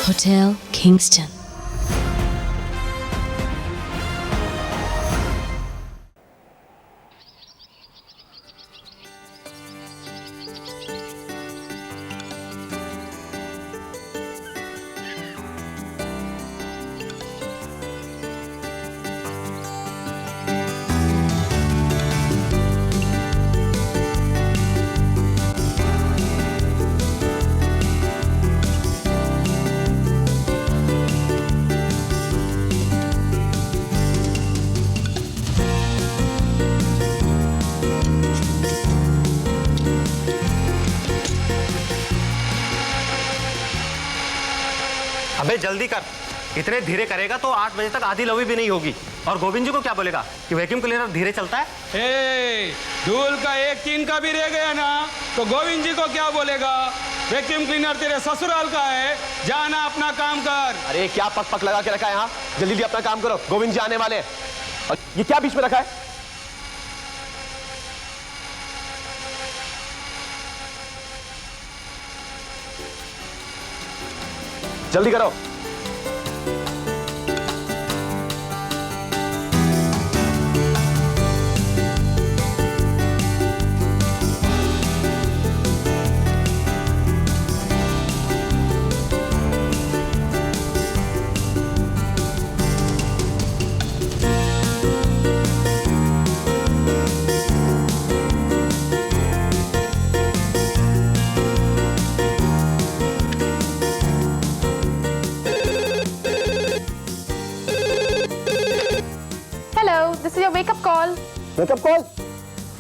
Hotel Kingston. अबे जल्दी कर, इतने धीरे करेगा तो 8 बजे तक आधी लवी भी नहीं होगी। और गोविंद जी को क्या बोलेगा कि वैक्यूम क्लीनर धीरे चलता है? धूल का एक टीन का भी रह गया ना तो गोविंद जी को क्या बोलेगा? वैक्यूम क्लीनर तेरे ससुराल का है, जाना अपना काम कर। अरे क्या पक पक लगा के रखा है यहाँ? जल्दी जल्दी अपना काम करो, गोविंद जी आने वाले हैं। और ये क्या बीच में रखा है? जल्दी करो। This is your wake-up call. Wake-up call?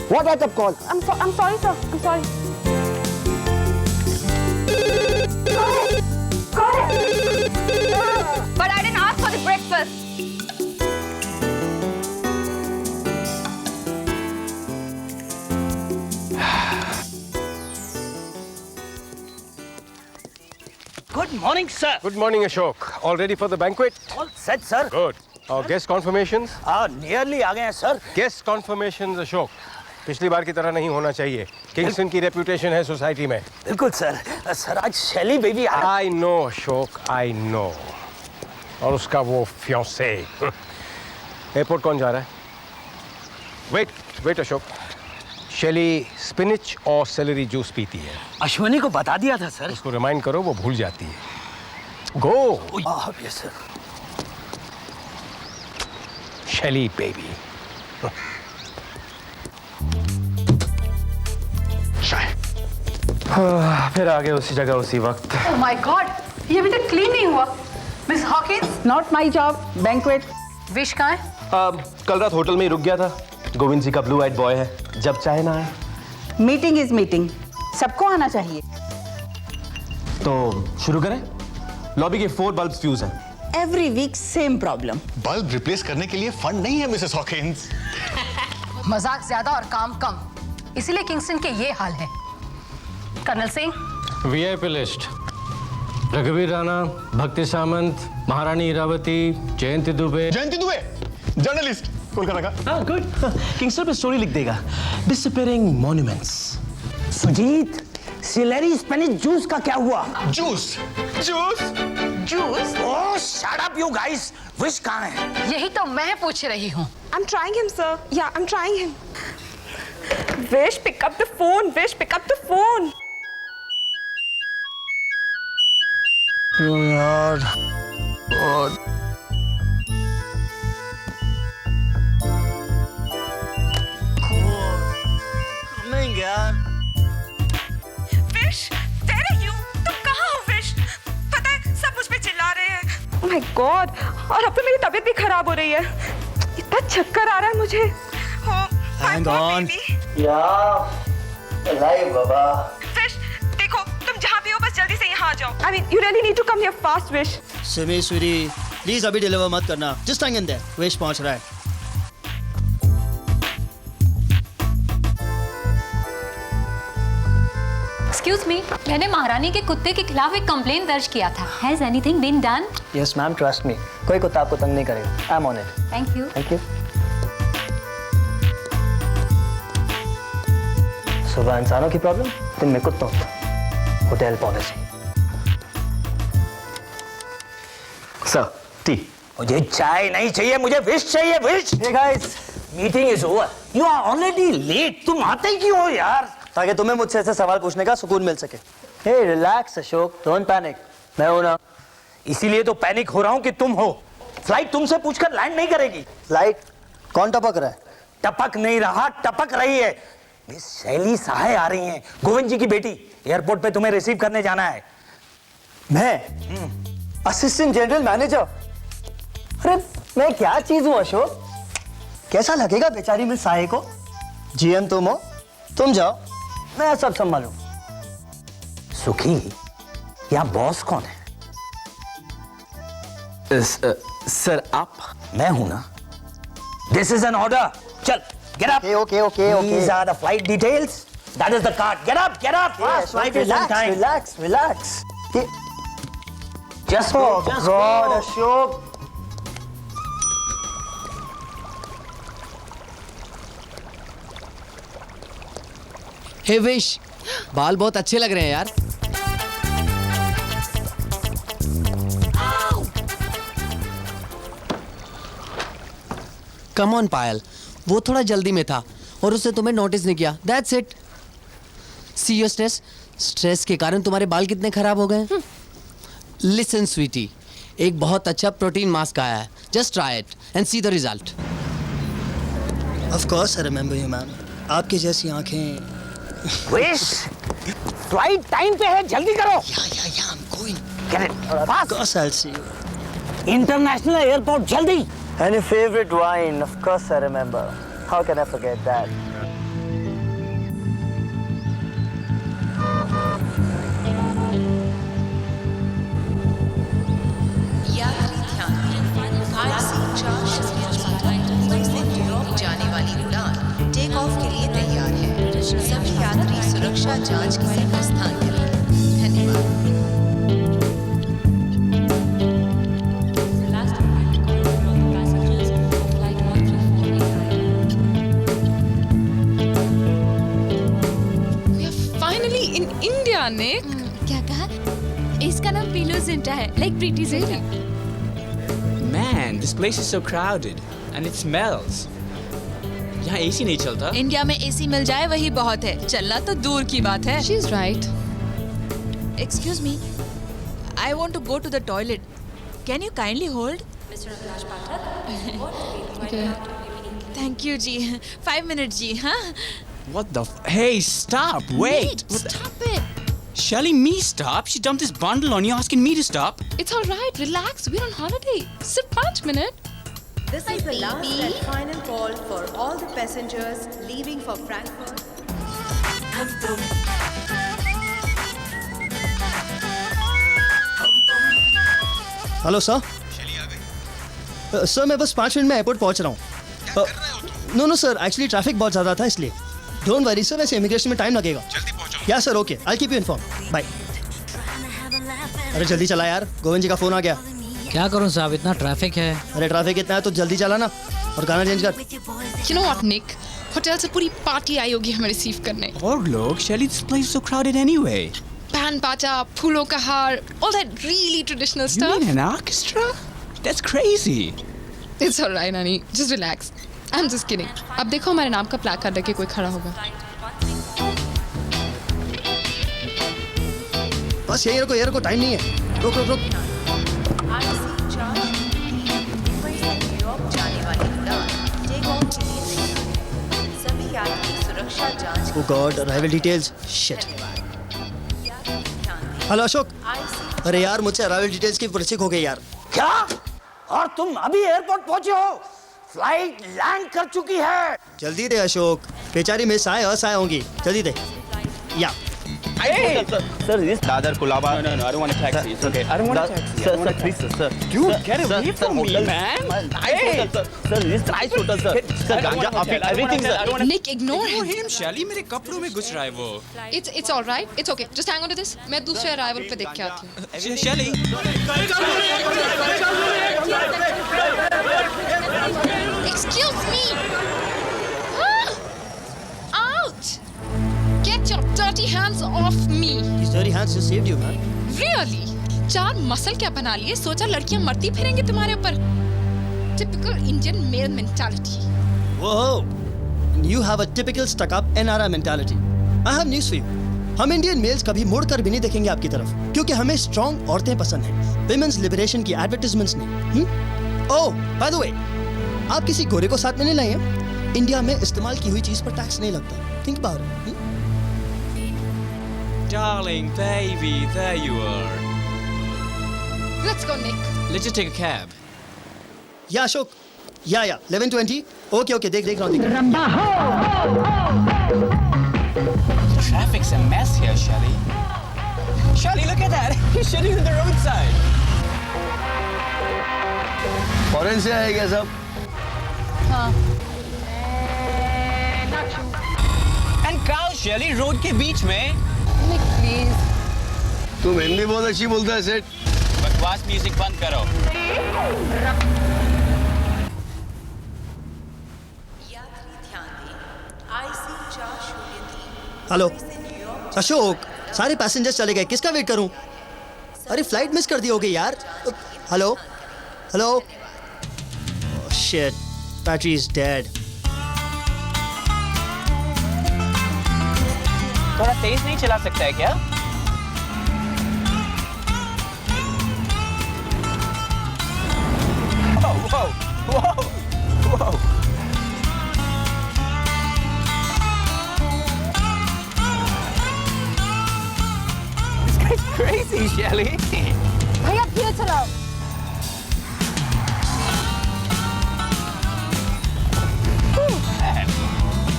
What wake-up call? I'm sorry, sir. I'm sorry. Got it. But I didn't ask for the breakfast. Good morning, sir. Good morning, Ashok. All ready for the banquet? All set, sir. Good. और guest confirmations? Nearly आ गए हैं, sir. Guest confirmations, Ashok. पिछली बार की तरह नहीं होना चाहिए। Kingston की रेपुटेशन है सोसाइटी में। बिल्कुल सर। सर आज शैली बेबी आ I know, Ashok, I know. और उसका वो फियांसे। एयरपोर्ट कौन जा रहा है? Wait, अशोक। शैली स्पिनिच और सेलेरी जूस पीती है। अश्वनी को बता दिया था सर। उसको रिमाइंड करो, वो भूल जाती है। Go. Yes sir. शैली बेबी। फिर आ गए उसी जगह उसी वक्त। Oh my God! ये अभी तक क्लीन नहीं हुआ। Miss Hawkins? Not my job. Banquet. Wish कहाँ है? कल रात होटल में ही रुक गया था। गोविंद जी का ब्लू आइड बॉय है, जब चाहे ना आए। Meeting is meeting. सबको आना चाहिए। तो शुरू करें? लॉबी के 4 बल्ब फ्यूज हैं। Every week same problem. Bulb replace करने के लिए फंड नहीं है मिसेस हॉकिंस। मजाक ज्यादा और काम कम, इसीलिए किंगस्टन के ये हाल है। कर्नल सिंह, वीआईपी लिस्ट: रघुवीर राणा, भक्ति सामंत, महारानी इरावती, जयंती दुबे। जर्नलिस्ट कोलकाता का। गुड। किंगस्टन पे स्टोरी लिख देगा। Disappearing monuments. Sujit, celery spinach juice का क्या हुआ? Juice. Oh, shut up you guys. Vish कहाँ है? यही तो मैं पूछ रही हूँ। I'm trying him, sir. Yeah, I'm trying him. Vish, pick up the phone. Vish, pick up the phone. यार। Coming यार। Vish, where are you? तुम कहाँ हो Vish? पता है सब मुझ पे चिल्ला रहे हैं। Oh my God! और अब तो मेरी तबीयत भी खराब हो रही है। इतना चक्कर आ रहा है मुझे। Oh, Hang on. यार, लाइव बाबा। Vish, देखो तुम जहाँ भी हो बस जल्दी से यहाँ आ जाओ। I mean, you really need to come here fast, Vish. Simi sweetie, please अभी डिलीवर मत करना। जस्ट हैंग इन देयर, वेश पहुंच रहा है। Excuse me, मैंने महारानी के कुत्ते के खिलाफ एक कंप्लेंट दर्ज किया था। Has anything been done? Yes ma'am, trust me, कोई कुत्ता आपको तंग नहीं करेगा। I am on it. Thank you. Thank you. सुबह इंसानों की प्रॉब्लम, दिन में कुत्तों की। Hotel policy. Sir tea. मुझे चाय नहीं चाहिए, मुझे विश चाहिए, Vish. Hey guys, meeting is over, you are already late. तुम आते ही क्यों हो यार? ताकि तुम्हें मुझसे ऐसे सवाल पूछने का सुकून मिल सके। Hey, relax Ashok, don't panic. मैं हूं ना। इसीलिए तो पैनिक हो रहा हूँ कि तुम हो। फ्लाइट तुमसे पूछकर लैंड नहीं करेगी। फ्लाइट कौन टपक रहा है? टपक नहीं रहा, टपक रही है। मिस शैली सहाय आ रही हैं, गोविंद जी की बेटी। एयरपोर्ट पे तुम्हें रिसीव करने जाना है। मैं असिस्टेंट जनरल मैनेजर? अरे मैं क्या चीज हूँ अशोक? कैसा लगेगा बेचारी मिस साहे को? जीएम तुम हो, तुम जाओ, मैं सब संभालूं। सुखी, यहाँ बॉस कौन है? सर आप? मैं हूं ना। This is an order. चल, get up. Okay. These are the flight details. That is the card. Get up. Fast. Flight is on time. Relax. Just go. Oh Just God, go. Ashok. हे विश, बाल बहुत अच्छे लग रहे हैं यार। कम ऑन पायल, वो थोड़ा जल्दी में था और उसने तुम्हें नोटिस नहीं किया। That's it. See your stress के कारण तुम्हारे बाल कितने खराब हो गए। लिसन स्वीटी, एक बहुत अच्छा प्रोटीन मास्क आया है, just try it and see the result. Of course I remember you ma'am, आपकी जैसी आंखें। विश, फ्लाइट टाइम पे है, जल्दी करो। या I am going. Get it. Of Fast. course I'll see you. International airport, जल्दी। And your favorite wine, of course I remember. How can I forget that? यात्री ध्यान दें, मुंबई से न्यूयॉर्क जाने वाली उड़ान टेक ऑफ के लिए तैयार है। सभी यात्री सुरक्षा जांच के लिए स्थान करें। धन्यवाद। इंडिया ने क्या कहा? इसका नाम पिलोजेंटा है, लाइक प्रीटी जेंटा। Man, this place is so crowded and it smells. यहाँ एसी नहीं चलता। इंडिया में एसी मिल जाए वही बहुत है, चलना तो दूर की बात है। She's right. Excuse me, I want to go to the toilet. Can you kindly hold? Mr. Akash Pathak. Okay. Thank you ji, 5 minutes जी, हाँ? What the Hey, stop! Wait! Stop it. Shelly, me stop? She dumped this bundle on you asking me to stop? It's all right. Relax. We're on holiday. Sit 5 minutes. This is the last and final call for all the passengers leaving for Frankfurt. Hello sir. Sir मैं बस 5 minute में airport पहुंच रहा हूँ। No sir, actually traffic बहुत ज़्यादा था इसलिए। डोंट वरी सर, वैसे इमिग्रेशन में टाइम लगेगा। जल्दी पहुंचो। Yeah sir, okay, I keep you informed. Bye. अरे जल्दी चला यार, गोविंद जी का फोन आ गया। क्या करूं साहब, इतना ट्रैफिक है। अरे ट्रैफिक इतना है तो जल्दी चला ना, और गाना चेंज कर। You know what, Nick? Hotel से पूरी पार्टी आई होगी हमें रिसीव करने। और लोग, Shelly, this place is so crowded anyway. Pan पाचा, फूलों का हार, all that really traditional stuff. You mean an orchestra? That's crazy. It's all right, honey. Just relax. I'm just kidding. अब देखो हमारे नाम का प्लाकार्ड रख के कोई खड़ा होगा। बस यही रुको, टाइम नहीं है। रुक। मुंबई से न्यूयॉर्क जाने वाली उड़ान टेक ऑफ के लिए तैयार है। सभी यात्री सुरक्षा जांच। Oh God, arrival details. Shit. Hello Ashok. अरे यार, मुझसे अराइवल डिटेल्स की परिचय हो गई यार। क्या? और तुम अभी एयरपोर्ट पहुंचे हो? फ्लाइट लैंड कर चुकी है। जल्दी दे अशोक, बेचारी मिस आए असहाय होंगी। जल्दी दे। या Sir, this Dadar Kulaba. No, I don't want a taxi. It's okay. I don't want a taxi. Sir, please, sir. Dude, get away from me, man. Hey, sir, this nice hotel, sir. Sir, ganja, everything, sir. Nick, ignore him. Shelly, मेरे कपड़ों में घुस रहा है वो। It's all right. It's okay. Just hang on to this. मैं दूसरे arrival पे देख के आती हूँ। Shelly. Excuse me. Ouch! Get your dirty hands off me. These dirty hands just saved you, man. Really? चार मसल क्या बना लिए, सोचा लड़कियां मरती फिरेंगी तुम्हारे ऊपर। Typical Indian male mentality. Whoa! You have a typical stuck-up NRI mentality. I have news for you. हम इंडियन मेल्स कभी मुड़कर भी नहीं देखेंगे आपकी तरफ, क्योंकि हमें स्ट्रॉन्ग औरतें पसंद हैं, विमेंस लिबरेशन की एडवर्टाइजमेंट्स नहीं। ओह, बाय द वे, आप किसी गोरे को साथ में नहीं लाए हैं? इंडिया में इस्तेमाल की हुई चीज पर टैक्स नहीं लगता। Think about it. Darling, baby, there you are. Let's go, Nick. Let's just take a cab. या अशोक, या 11:20। ओके, देख रहा हूँ। The traffic's a mess here, Shelly. Shelly, look at that. He's shitting on the roadside. Foreign से आए क्या सब? हाँ। And cow, Shelly, रोड के बीच में। Nick, please. तुम हिंदी बहुत अच्छी बोलता है सेठ। बकवास म्यूजिक बंद करो। हेलो अशोक, सारे पैसेंजर्स चले गए, किसका वेट करूं? अरे फ्लाइट मिस कर दी होगी यार। Hello shit, battery is dead. थोड़ा तेज नहीं चला सकता है क्या? Whoa. This guy's crazy, Shelly. भैया धीरे चलाओ।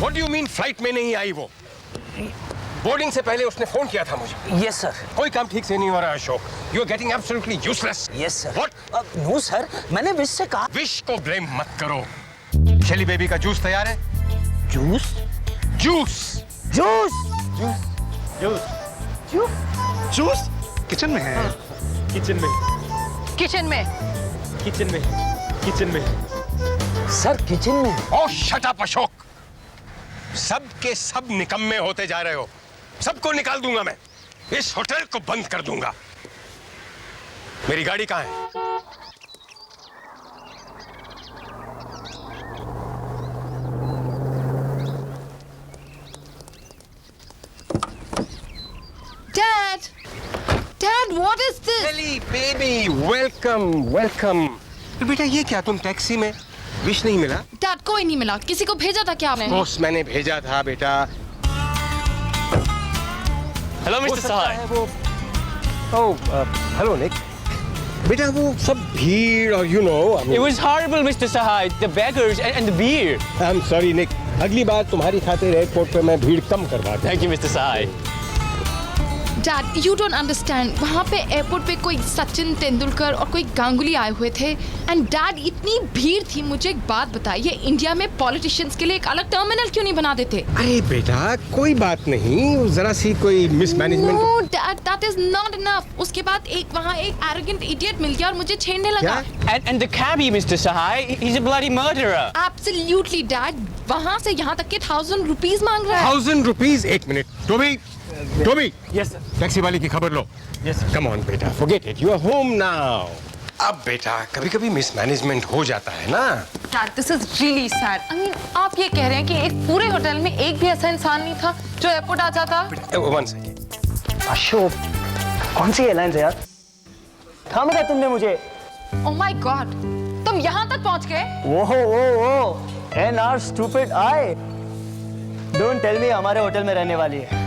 What do you mean flight में नहीं आई वो? बोर्डिंग से पहले उसने फोन किया था मुझे। Yes sir. कोई काम ठीक से नहीं हो रहा Ashok. You are getting absolutely useless. Yes sir. What? No sir, मैंने विश से कहा। विश को ब्लेम मत करो। शेली बेबी का जूस तैयार है? जूस? किचन में है। किचन में। सर किचन में। ओह शट अप अशोक, सब के सब निकम्मे होते जा रहे हो। सबको निकाल दूंगा मैं, इस होटल को बंद कर दूंगा। मेरी गाड़ी कहाँ है? Dad, what is this? Shelly baby, welcome. तो बेटा ये क्या, तुम टैक्सी में? विश नहीं मिला? Dad, कोई नहीं मिला। किसी को भेजा था क्या आपने? बॉस मैंने भेजा था बेटा। Hello, Mr. Sahai. हेलो निक। बेटा वो सब भीड़ और It was horrible, Mr. Sahai. The beggars and the beer. I'm sorry निक, अगली बार तुम्हारी खातिर एयरपोर्ट पे मैं भीड़ कम करवा दूँ। Thank you, Mr. Sahai. Dad, you don't understand. वहाँ पे एयरपोर्ट पे कोई सचिन तेंदुलकर और कोई गांगुली आए हुए थे। एंड डैड इतनी भीड़ थी। मुझे एक बात बताइए, इंडिया में पॉलिटिशियंस के लिए एक अलग टर्मिनल क्यों नहीं बना देते? अरे बेटा कोई बात नहीं, जरा सी कोई mismanagement. No, Dad, that is not enough. उसके बाद वहाँ एक arrogant idiot मिल गया और मुझे छेड़ने लगा। And the cabbie, Mr. Sahai, he's a bloody murderer. Absolutely, Dad. वहाँ से यहाँ तक के 1000 रुपीस मांग रहा है। 1000 रुपीस? एक मिनट, टोबी। Yes, sir. टैक्सी वाले की खबर लो। Yes, sir. Come on बेटा, forget it. You are home now. अब बेटा कभी-कभी मिसमैनेजमेंट हो जाता है ना। Dad, this is really sad. I mean, आप ये कह रहे हैं कि एक पूरे होटल में एक भी ऐसा इंसान नहीं था जो एयरपोर्ट आ जाता? One second. अशोक, कौन सी एयरलाइंस है यार? थामा था तुमने मुझे। Oh my God, तुम यहाँ तक पहुँच गए? ओह, NR stupid I. Don't tell me हमारे होटल में रहने वाली है।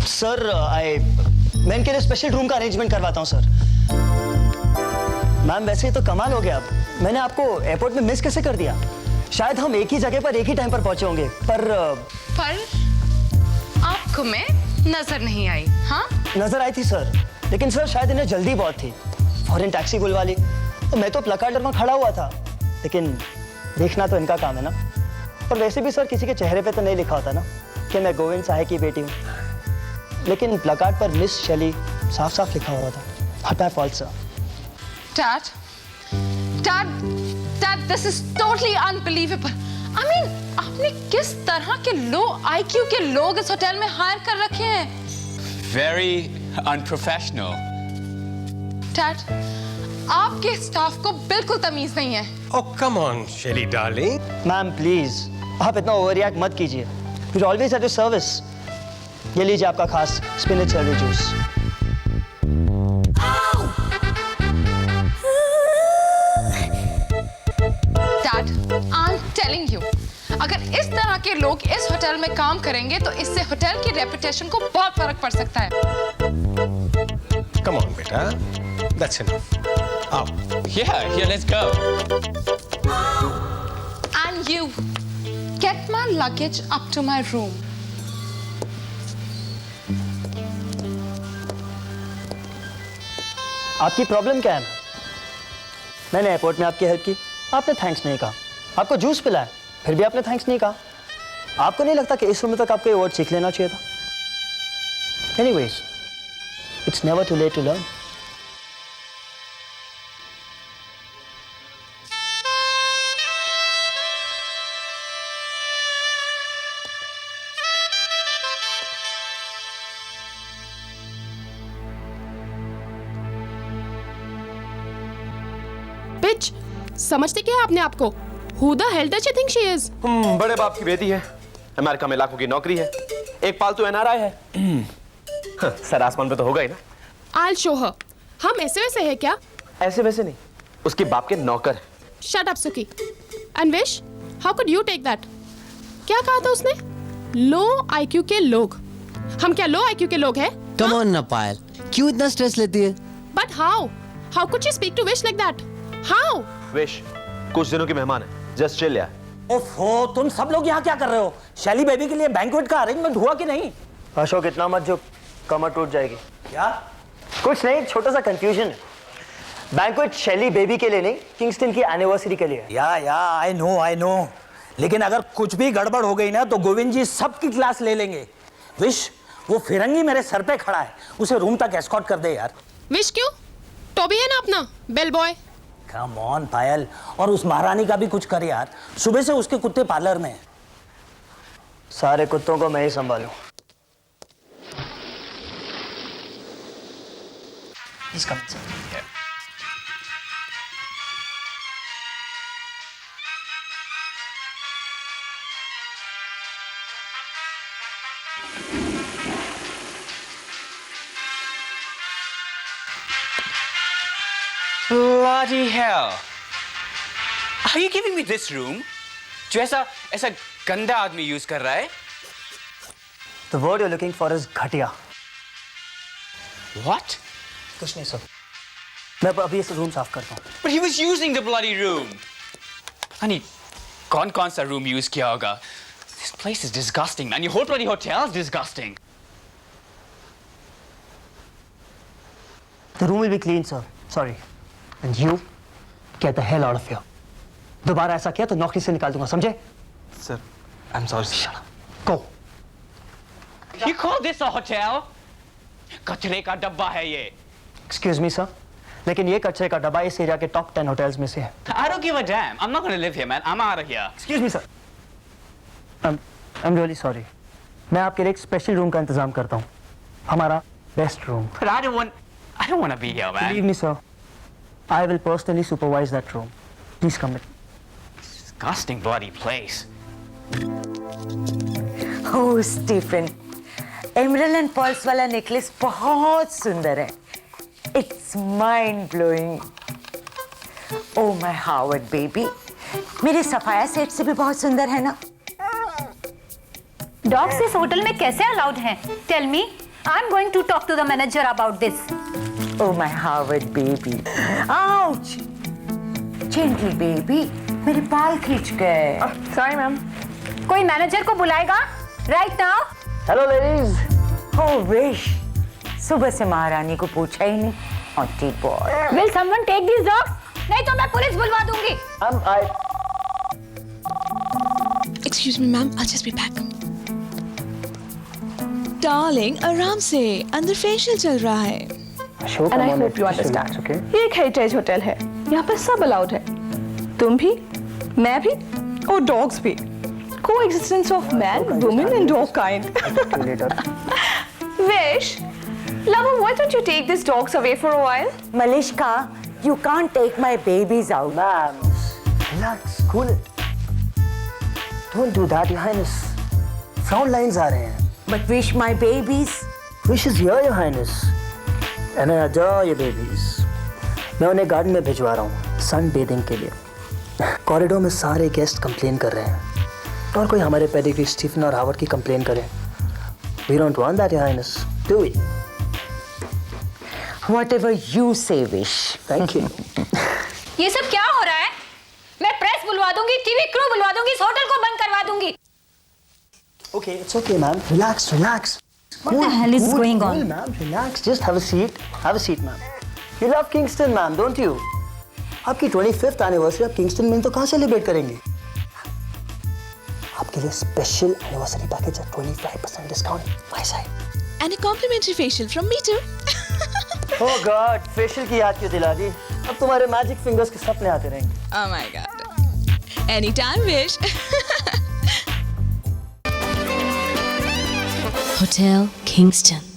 सर मैं इनके लिए स्पेशल रूम का अरेंजमेंट करवाता हूँ सर। मैम वैसे तो कमाल हो गया, मैंने आपको एयरपोर्ट में मिस कैसे कर दिया? शायद हम एक ही जगह पर एक ही टाइम पर पहुंचे होंगे, पर आपको मैं नजर नहीं आई? हाँ नजर आई थी सर, लेकिन सर शायद इन्हें जल्दी बहुत थी। फॉरेन टैक्सी बुलवा ली, तो मैं तो प्लकार्ड में खड़ा हुआ था, लेकिन देखना तो इनका काम है ना। और वैसे भी सर किसी के चेहरे पे तो नहीं लिखा होता ना कि मैं गोविंद साहे की बेटी हूँ, लेकिन प्लकार्ड पर मिस शेली साफ साफ लिखा हुआ था। Not my fault, sir. Dad, this is totally unbelievable. I mean, आपने किस तरह के लो IQ के लोग इस होटल में हायर कर रखे हैं? Very unprofessional. डैड, आपके स्टाफ को बिल्कुल तमीज नहीं है। Oh, come on, Shelly darling. Ma'am please आप इतना ओवर रिएक्ट मत कीजिए। We are always at your service. ये लीजिए आपका खास spinach cherry juice. Dad, I am telling you, अगर इस तरह के लोग इस होटल में काम करेंगे तो इससे होटल की रेपुटेशन को बहुत फर्क पड़ सकता है। Come on, beta. That's enough. आओ। Yeah, let's go. And you, get my luggage up to my room. आपकी प्रॉब्लम क्या है? मैंने एयरपोर्ट में आपकी हेल्प की, आपने थैंक्स नहीं कहा। आपको जूस पिलाया, फिर भी आपने थैंक्स नहीं कहा। आपको नहीं लगता कि इस उम्र तक आपको ये वर्ड सीख लेना चाहिए था? Anyways, it's never too late to learn. Bitch, समझते क्या है अपने आप को? Who the hell does she think she is? बड़े बाप की बेटी है, अमेरिका में लाखों की नौकरी है, एक पालतू एनआरआई है। सर आसमान पे तो होगा ही ना। I'll show her. हम ऐसे वैसे हैं क्या? ऐसे वैसे नहीं, उसके बाप के नौकर। Shut up, Suki. And Vish, how could you take that? क्या कहा था उसने? लो IQ के लोग। हम क्या लो IQ के लोग हैं? Come on ना पायल, क्यों इतना स्ट्रेस लेती है? But how? How could she speak to Vish like that? How? Wish कुछ दिनों की मेहमान है, जस्ट चिल यार। ओफो, तुम सब लोग यहाँ क्या कर रहे हो? शैली बेबी के लिए बैंक्वेट का अरेंजमेंट हुआ कि नहीं? अशोक इतना मत जो कमर टूट जाएगी। क्या? कुछ नहीं, छोटा सा कंफ्यूजन है। बैंक्वेट शैली बेबी के लिए नहीं, किंगस्टन की एनिवर्सरी के लिए। या आई नो, लेकिन अगर कुछ भी गड़बड़ हो गई ना तो गोविंद जी सबकी क्लास ले लेंगे। विश, वो फिरंगी मेरे सर पे खड़ा है, उसे रूम तक एस्कॉर्ट कर दे यार। विश क्यों? टॉबी है ना अपना, बेल बॉय। कम ऑन पायल, और उस महारानी का भी कुछ कर यार, सुबह से उसके कुत्ते पार्लर में हैं। सारे कुत्तों को मैं ही संभालूं। इसका Bloody hell! Are you giving me this room? जो ऐसा गंदा आदमी यूज कर रहा है? The word you're looking for is घटिया। What? कुछ नहीं सर, मैं अभी इस रूम साफ करता हूँ। But he was using the bloody room. Honey, कौन सा room use किया होगा? This place is disgusting, man. Your whole bloody hotel is disgusting. The room will be clean, sir. Sorry. And you get the hell out of here. दोबारा ऐसा किया तो नौकरी से निकाल दूंगा, समझे? Sir, I'm sorry. Shut up. Go. You call this a hotel? कचरे का डब्बा है ये। Excuse me, sir. लेकिन ये कचरे का डब्बा इस एरिया के टॉप 10 होटल्स में से है। I don't give a damn. I'm not going to live here, man. I'm out of here. Excuse me, sir. I'm really sorry. मैं आपके लिए एक स्पेशल रूम का इंतजाम करता हूँ। हमारा best room. But I don't want to be here, man. Believe me, sir. I will personally supervise that room. Please come in. Disgusting bloody place. Oh, Stephen. Emerald and pearls वाला necklace बहुत सुंदर है. It's mind blowing. Oh my Howard baby. मेरे सफाया set से भी बहुत सुंदर है ना? डॉग्स इस होटल में कैसे अलाउड हैं? Tell me. I'm going to talk to the manager about this. Oh my Howard baby. Ouch. Gently baby. मेरे बाल खींच गए. Sorry ma'am. कोई मैनेजर को बुलाएगा? Right now. Hello ladies. Oh wish. सुबह से महारानी को पूछा ही नहीं. Naughty boy. Will someone take these dogs? नहीं तो मैं पुलिस बुलवा दूंगी. Excuse me, ma'am. I'll just be back. Darling, आराम से अंदर फेशियल चल रहा है. And I hope you understand. Okay? ये एक हेरिटेज होटल है, यहाँ पर सब अलाउड है. तुम भी, मैं भी, Oh, dogs भी. Coexistence of man, woman and dog kind. Vish, lover, why don't you take these dogs away for a while? Malishka, you can't take my babies out. Ma'am, relax, cool it. Don't do that, Your Highness. Frown lines आ रहे हैं. But Vish, my babies. Wish is here, Your Highness. And I adore your babies. मैं उन्हें garden में भिजवा रहा हूँ सन bathing के लिए. कॉरिडोर में सारे गेस्ट कंप्लेन कर रहे हैं और कोई हमारे पेडिग्री स्टीफन और हावर्ड की कंप्लेन करे. We don't want that, Your Highness. Do we? Whatever you say, Vish. Thank you. ये सब क्या हो रहा है? मैं प्रेस बुलवा दूंगी, टीवी क्रू बुलवा दूंगी, इस होटल को बंद करवा दूंगी. Okay, it's okay, ma'am. Relax, relax. What the hell is going on? Cool, ma'am. Relax. Just have a seat. Have a seat, ma'am. You love Kingston, ma'am, don't you? आपकी 25th anniversary आप Kingston में तो कहाँ celebrate करेंगे? आपके लिए special anniversary package है 25% discount my side. And a complimentary facial from me too. Oh God, facial की याद क्यों दिला दी? अब तुम्हारे मैजिक फिंगर्स के सपने आते रहेंगे. Oh my God. Anytime, Vish. Hotel Kingston.